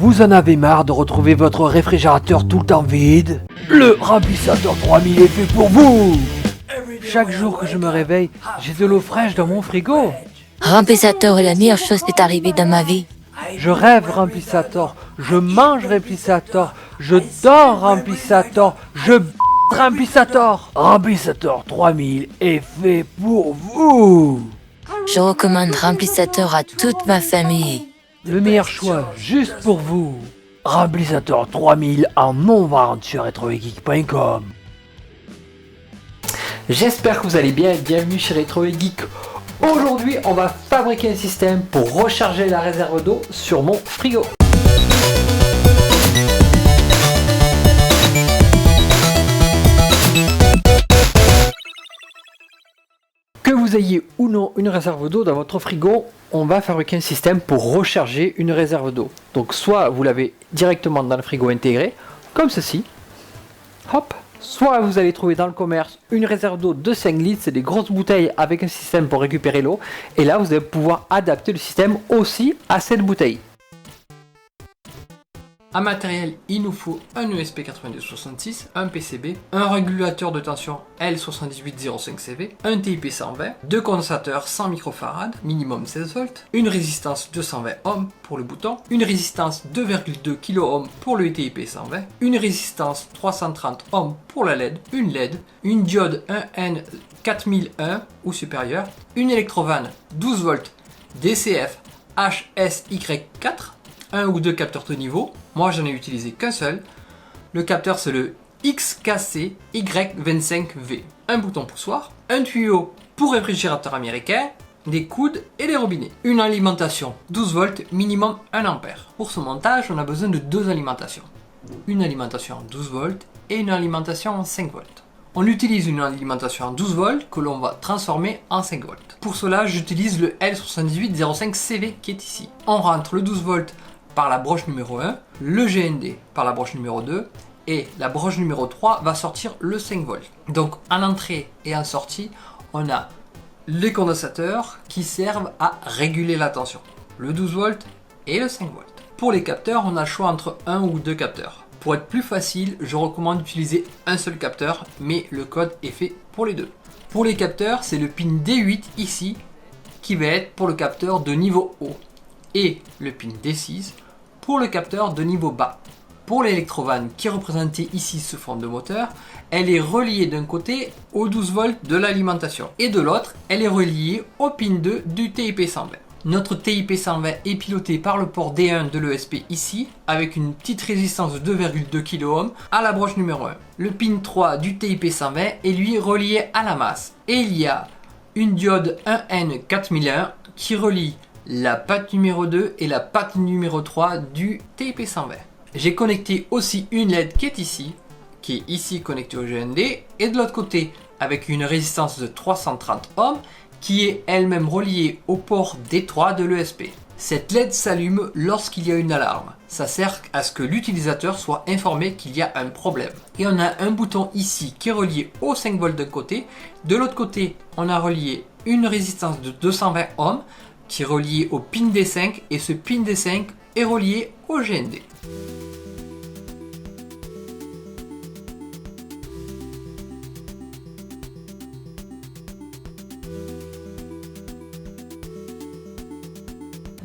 Vous en avez marre de retrouver votre réfrigérateur tout le temps vide? Le Remplissator 3000 est fait pour vous! Chaque jour que je me réveille, j'ai de l'eau fraîche dans mon frigo. Remplissator est la meilleure chose qui est arrivée dans ma vie. Je rêve Remplissator, je mange Remplissator, je dors Remplissator, je Remplissator. Remplissator 3000 est fait pour vous! Je recommande Remplissator à toute ma famille. Le meilleur choix, juste pour vous. Remplissator 3000 en non-vente sur retrogeek.com. J'espère que vous allez bien, bienvenue chez Retro Geek. Aujourd'hui, on va fabriquer un système pour recharger la réserve d'eau sur mon frigo. Que vous ayez ou non une réserve d'eau dans votre frigo, on va fabriquer un système pour recharger une réserve d'eau. Donc soit vous l'avez directement dans le frigo intégré, comme ceci, hop. Soit vous allez trouver dans le commerce une réserve d'eau de 5 litres, c'est des grosses bouteilles avec un système pour récupérer l'eau. Et là, vous allez pouvoir adapter le système aussi à cette bouteille. En matériel, il nous faut un ESP8266, un PCB, un régulateur de tension L7805CV, un TIP 120, deux condensateurs 100 microfarad, minimum 16 volts, une résistance 220 ohms pour le bouton, une résistance 2,2 kΩ pour le TIP 120, une résistance 330 ohms pour la LED, une diode 1N4001 ou supérieure, une électrovanne 12 volts DCF HSY4, un ou deux capteurs de niveau. Moi j'en ai utilisé qu'un seul. Le capteur c'est le XKC Y25V. Un bouton poussoir, un tuyau pour réfrigérateur américain, des coudes et des robinets. Une alimentation 12 volts, minimum 1 ampère. Pour ce montage on a besoin de deux alimentations. Une alimentation 12 volts et une alimentation 5 volts. On utilise une alimentation à 12 volts que l'on va transformer en 5 volts. Pour cela j'utilise le L7805CV qui est ici. On rentre le 12 volts par la broche numéro 1, le GND par la broche numéro 2 et la broche numéro 3 va sortir le 5 volts. Donc en entrée et en sortie, on a les condensateurs qui servent à réguler la tension, le 12 volts et le 5 volts. Pour les capteurs, on a le choix entre un ou deux capteurs. Pour être plus facile, je recommande d'utiliser un seul capteur, mais le code est fait pour les deux. Pour les capteurs, c'est le pin D8 ici qui va être pour le capteur de niveau haut et le pin D6 pour le capteur de niveau bas. Pour l'électrovanne qui est représentée ici sous forme de moteur, elle est reliée d'un côté au 12 volts de l'alimentation et de l'autre, elle est reliée au pin 2 du TIP 120. Notre TIP 120 est piloté par le port D1 de l'ESP ici, avec une petite résistance de 2,2 kΩ à la broche numéro 1. Le pin 3 du TIP 120 est lui relié à la masse. Et il y a une diode 1N4001 qui relie la patte numéro 2 et la patte numéro 3 du TIP 120. J'ai connecté aussi une LED qui est ici connectée au GND, et de l'autre côté avec une résistance de 330 ohms qui est elle-même reliée au port D3 de l'ESP. Cette LED s'allume lorsqu'il y a une alarme. Ça sert à ce que l'utilisateur soit informé qu'il y a un problème. Et on a un bouton ici qui est relié au 5 volts d'un côté. De l'autre côté, on a relié une résistance de 220 ohms qui est relié au pin D5 et ce pin D5 est relié au GND.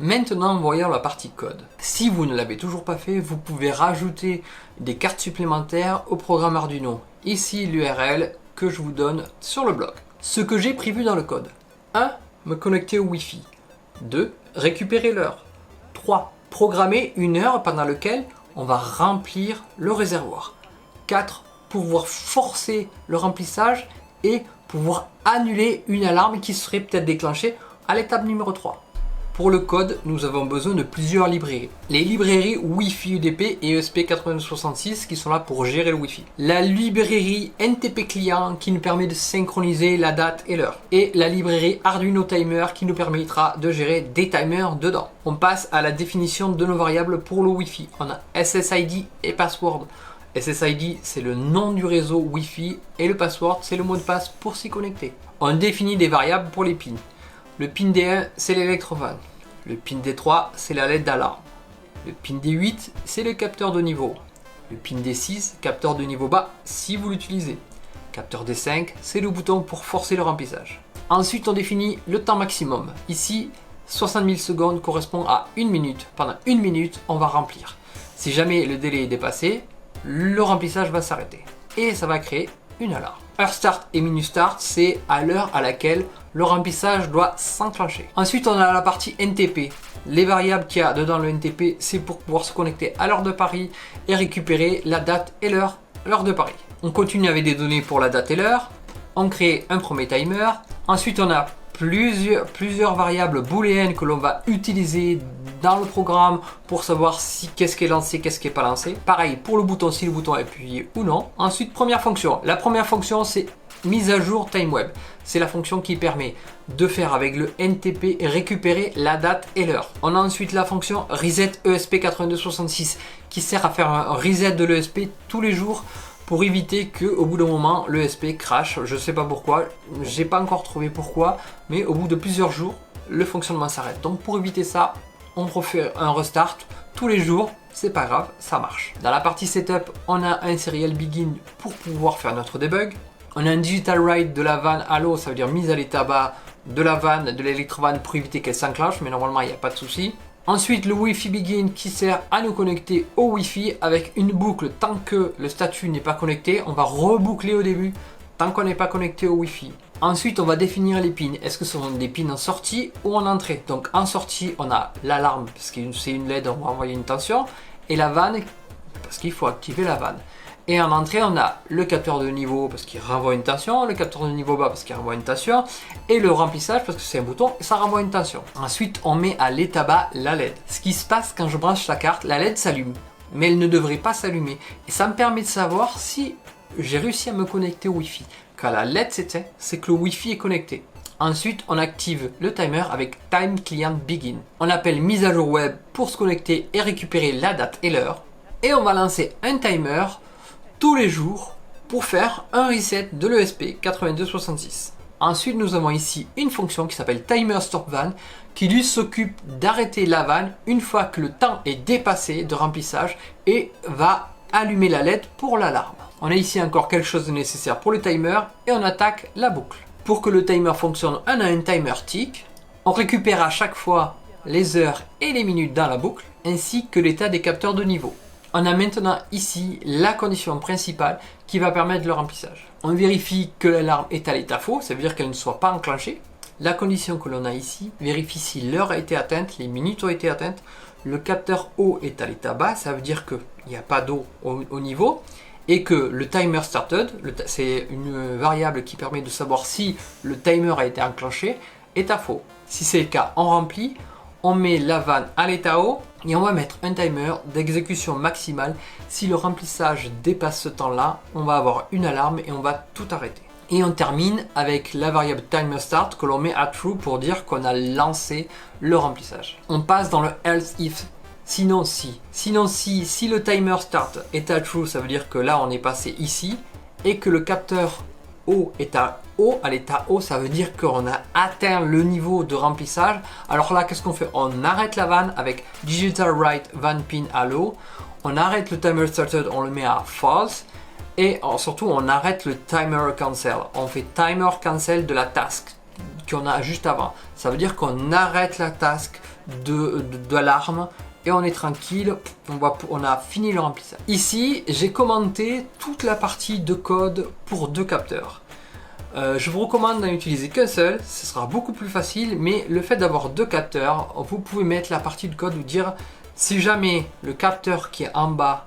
Maintenant, voyons la partie code. Si vous ne l'avez toujours pas fait, vous pouvez rajouter des cartes supplémentaires au programme Arduino. Ici l'URL que je vous donne sur le blog. Ce que j'ai prévu dans le code. 1. Me connecter au Wi-Fi. 2. Récupérer l'heure. 3. Programmer une heure pendant laquelle on va remplir le réservoir. 4. Pouvoir forcer le remplissage et pouvoir annuler une alarme qui serait peut-être déclenchée à l'étape numéro 3. Pour le code, nous avons besoin de plusieurs librairies. Les librairies Wi-Fi UDP et ESP8266 qui sont là pour gérer le Wi-Fi. La librairie NTP Client qui nous permet de synchroniser la date et l'heure. Et la librairie Arduino Timer qui nous permettra de gérer des timers dedans. On passe à la définition de nos variables pour le Wi-Fi. On a SSID et password. SSID c'est le nom du réseau Wi-Fi et le password c'est le mot de passe pour s'y connecter. On définit des variables pour les pins. Le pin D1 c'est l'électrovanne. Le pin D3 c'est la LED d'alarme. Le pin D8, c'est le capteur de niveau. Le pin D6, capteur de niveau bas si vous l'utilisez. Capteur D5, c'est le bouton pour forcer le remplissage. Ensuite, on définit le temps maximum. Ici, 60 000 secondes correspond à 1 minute. Pendant 1 minute, on va remplir. Si jamais le délai est dépassé, le remplissage va s'arrêter. Et ça va créer une alarme. Heure start et minute start, c'est à l'heure à laquelle le remplissage doit s'enclencher. Ensuite, on a la partie NTP. Les variables qu'il y a dedans le NTP, c'est pour pouvoir se connecter à l'heure de Paris et récupérer la date et l'heure de Paris. On continue avec des données pour la date et l'heure. On crée un premier timer. Ensuite, on a plusieurs variables booléennes que l'on va utiliser dans le programme pour savoir si qu'est-ce qui est lancé, qu'est-ce qui n'est pas lancé. Pareil pour le bouton, si le bouton est appuyé ou non. Ensuite, première fonction. La première fonction, c'est mise à jour TimeWeb. C'est la fonction qui permet de faire avec le NTP et récupérer la date et l'heure. On a ensuite la fonction reset ESP8266 qui sert à faire un reset de l'ESP tous les jours pour éviter que au bout d'un moment l'ESP crash. Je ne sais pas pourquoi, j'ai pas encore trouvé pourquoi, mais au bout de plusieurs jours, le fonctionnement s'arrête. Donc pour éviter ça, on refait un restart tous les jours. C'est pas grave, ça marche. Dans la partie setup, on a un serial begin pour pouvoir faire notre debug. On a un digital write de la vanne à l'eau, ça veut dire mise à l'état bas de la vanne, de l'électrovanne pour éviter qu'elle s'enclenche, mais normalement il n'y a pas de souci. Ensuite, le Wi-Fi begin qui sert à nous connecter au Wi-Fi avec une boucle. Tant que le statut n'est pas connecté, on va reboucler au début tant qu'on n'est pas connecté au Wi-Fi. Ensuite, on va définir les pins. Est-ce que ce sont des pins en sortie ou en entrée? Donc en sortie, on a l'alarme parce que c'est une LED, on va envoyer une tension, et la vanne parce qu'il faut activer la vanne. Et en entrée, on a le capteur de niveau parce qu'il renvoie une tension, le capteur de niveau bas parce qu'il renvoie une tension, et le remplissage parce que c'est un bouton et ça renvoie une tension. Ensuite, on met à l'état bas la LED. Ce qui se passe quand je branche la carte, la LED s'allume, mais elle ne devrait pas s'allumer. Et ça me permet de savoir si j'ai réussi à me connecter au Wi-Fi. Quand la LED s'éteint, c'est que le Wi-Fi est connecté. Ensuite, on active le timer avec Time Client Begin. On appelle mise à jour web pour se connecter et récupérer la date et l'heure. Et on va lancer un timer tous les jours pour faire un reset de l'ESP 8266. Ensuite, nous avons ici une fonction qui s'appelle Timer Stop Van qui lui s'occupe d'arrêter la vanne une fois que le temps est dépassé de remplissage et va allumer la LED pour l'alarme. On a ici encore quelque chose de nécessaire pour le timer et on attaque la boucle. Pour que le timer fonctionne, on a un timer tick. On récupère à chaque fois les heures et les minutes dans la boucle ainsi que l'état des capteurs de niveau. On a maintenant ici la condition principale qui va permettre le remplissage. On vérifie que l'alarme est à l'état faux, ça veut dire qu'elle ne soit pas enclenchée. La condition que l'on a ici vérifie si l'heure a été atteinte, les minutes ont été atteintes, le capteur eau est à l'état bas, ça veut dire qu'il n'y a pas d'eau au niveau, et que le timer started, c'est une variable qui permet de savoir si le timer a été enclenché, est à faux. Si c'est le cas, on remplit, on met la vanne à l'état haut et on va mettre un timer d'exécution maximale. Si le remplissage dépasse ce temps-là, on va avoir une alarme et on va tout arrêter. Et on termine avec la variable timer start que l'on met à true pour dire qu'on a lancé le remplissage. On passe dans le else if. Sinon si le timer start est à true, ça veut dire que là on est passé ici et que le capteur O est à l'état haut, ça veut dire qu'on a atteint le niveau de remplissage. Alors là, qu'est-ce qu'on fait? On arrête la vanne avec digital write van pin à low. On arrête le timer started, on le met à false. Et surtout, on arrête le timer cancel. On fait timer cancel de la task qu'on a juste avant. Ça veut dire qu'on arrête la task de l'alarme et on est tranquille, on a fini le remplissage. Ici, j'ai commenté toute la partie de code pour deux capteurs. Je vous recommande d'en utiliser qu'un seul, ce sera beaucoup plus facile, mais le fait d'avoir deux capteurs, vous pouvez mettre la partie de code ou dire si jamais le capteur qui est en bas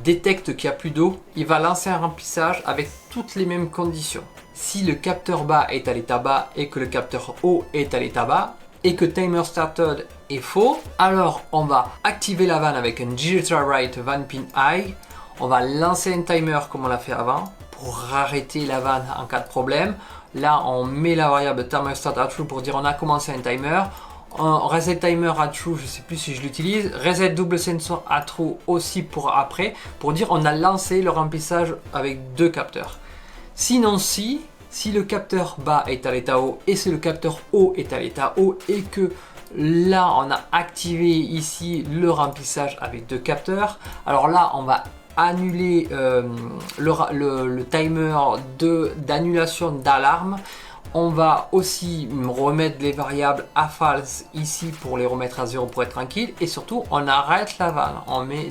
détecte qu'il n'y a plus d'eau, il va lancer un remplissage avec toutes les mêmes conditions. Si le capteur bas est à l'état bas et que le capteur haut est à l'état bas et que timer started est faux, alors on va activer la vanne avec un digital write van pin high, on va lancer un timer comme on l'a fait avant pour arrêter la vanne en cas de problème. Là on met la variable timer start à true pour dire on a commencé un timer. Reset timer à true, je ne sais plus si je l'utilise. Reset double sensor à true aussi pour après, pour dire on a lancé le remplissage avec deux capteurs. Sinon si le capteur bas est à l'état haut et si le capteur haut est à l'état haut et que Là, on a activé ici le remplissage avec 2 capteurs. Alors là, on va annuler le timer d'annulation d'alarme. On va aussi remettre les variables à false ici pour les remettre à 0 pour être tranquille. Et surtout, on arrête la vanne. On met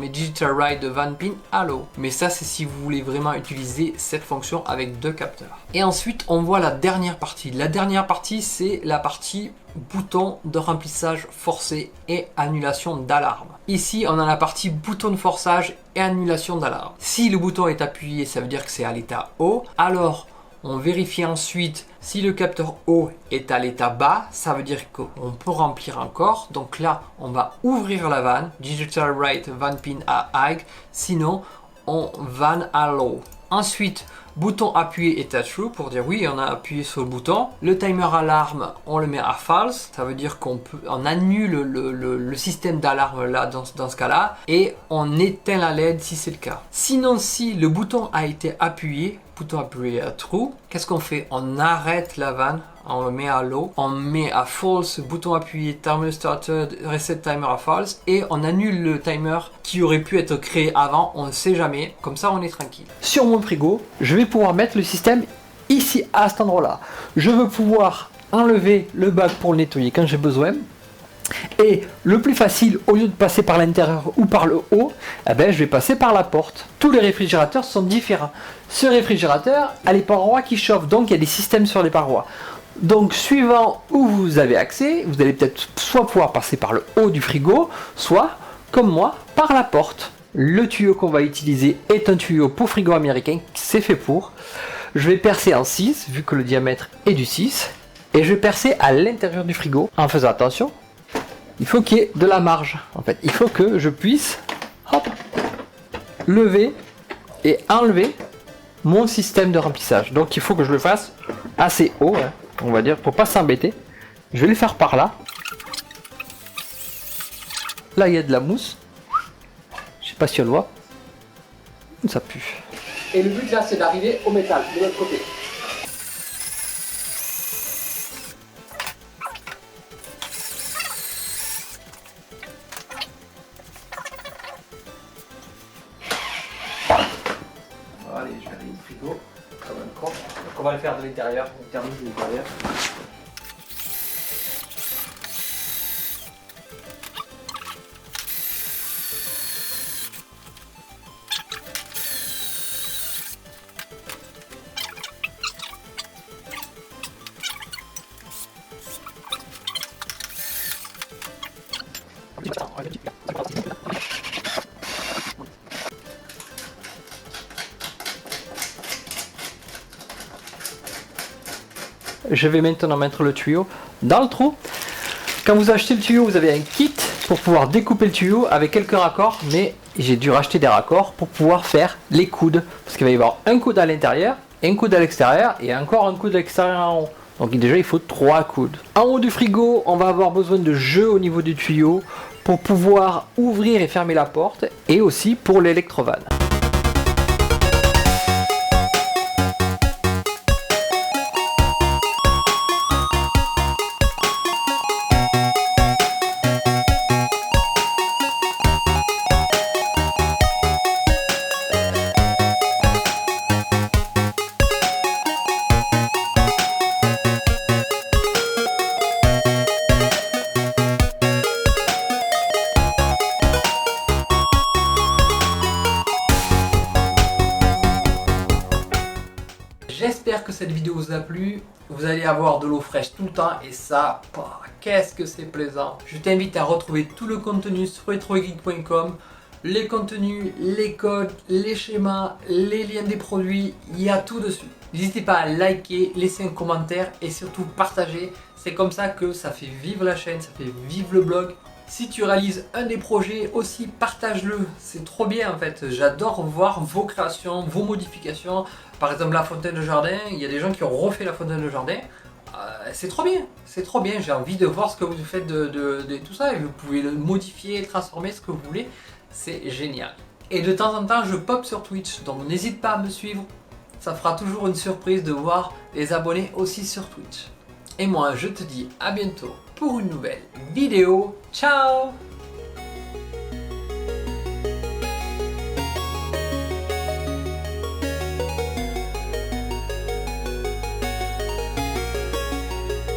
digital write de van pin à low. Mais ça, c'est si vous voulez vraiment utiliser cette fonction avec 2 capteurs. Et ensuite, on voit la dernière partie. La dernière partie, c'est la partie bouton de remplissage forcé et annulation d'alarme. Ici, on a la partie bouton de forçage et annulation d'alarme. Si le bouton est appuyé, ça veut dire que c'est à l'état haut. Alors, on vérifie ensuite si le capteur haut est à l'état bas, ça veut dire qu'on peut remplir encore. Donc là, on va ouvrir la vanne, digital write van pin à high, sinon on vanne à low. Ensuite, bouton appuyé est à true pour dire oui, on a appuyé sur le bouton. Le timer alarme, on le met à false, ça veut dire qu'on annule le système d'alarme là dans ce cas-là et on éteint la LED si c'est le cas. Sinon, si le bouton a été appuyé, bouton appuyé à true, qu'est-ce qu'on fait? On arrête la vanne, on le met à low, on met à false, bouton appuyé, timer started, reset timer à false et on annule le timer qui aurait pu être créé avant, on ne sait jamais, comme ça on est tranquille. Sur mon frigo, je vais pouvoir mettre le système ici à cet endroit-là. Je veux pouvoir enlever le bac pour le nettoyer quand j'ai besoin. Et le plus facile, au lieu de passer par l'intérieur ou par le haut, eh ben, je vais passer par la porte. Tous les réfrigérateurs sont différents. Ce réfrigérateur a les parois qui chauffent, donc il y a des systèmes sur les parois. Donc suivant où vous avez accès, vous allez peut-être soit pouvoir passer par le haut du frigo, soit, comme moi, par la porte. Le tuyau qu'on va utiliser est un tuyau pour frigo américain, c'est fait pour. Je vais percer en 6, vu que le diamètre est du 6, et je vais percer à l'intérieur du frigo, en faisant attention. Il faut qu'il y ait de la marge. En fait, il faut que je puisse hop, lever et enlever mon système de remplissage. Donc il faut que je le fasse assez haut, hein, on va dire, pour pas s'embêter. Je vais le faire par là. Là, il y a de la mousse. Je sais pas si on le voit. Ça pue. Et le but là, c'est d'arriver au métal de l'autre côté. Allez, je vais aller au frigo comme un con. Donc on va le faire de l'intérieur, on termine de l'intérieur. Je vais maintenant mettre le tuyau dans le trou. Quand vous achetez le tuyau, vous avez un kit pour pouvoir découper le tuyau avec quelques raccords, mais j'ai dû racheter des raccords pour pouvoir faire les coudes, parce qu'il va y avoir un coude à l'intérieur, un coude à l'extérieur et encore un coude à l'extérieur en haut. Donc déjà il faut 3 coudes. En haut du frigo, on va avoir besoin de jeux au niveau du tuyau pour pouvoir ouvrir et fermer la porte, et aussi pour l'électrovanne. J'espère que cette vidéo vous a plu. Vous allez avoir de l'eau fraîche tout le temps et ça, qu'est-ce que c'est plaisant. Je t'invite à retrouver tout le contenu sur retrogeek.com. Les contenus, les codes, les schémas, les liens des produits, il y a tout dessus. N'hésitez pas à liker, laisser un commentaire et surtout partager. C'est comme ça que ça fait vivre la chaîne, ça fait vivre le blog. Si tu réalises un des projets aussi, partage-le, c'est trop bien en fait. J'adore voir vos créations, vos modifications. Par exemple la fontaine de jardin, il y a des gens qui ont refait la fontaine de jardin. C'est trop bien, j'ai envie de voir ce que vous faites de tout ça. Et vous pouvez le modifier, transformer ce que vous voulez, c'est génial. Et de temps en temps je pop sur Twitch, donc n'hésite pas à me suivre. Ça fera toujours une surprise de voir les abonnés aussi sur Twitch. Et moi je te dis à bientôt pour une nouvelle vidéo. Ciao!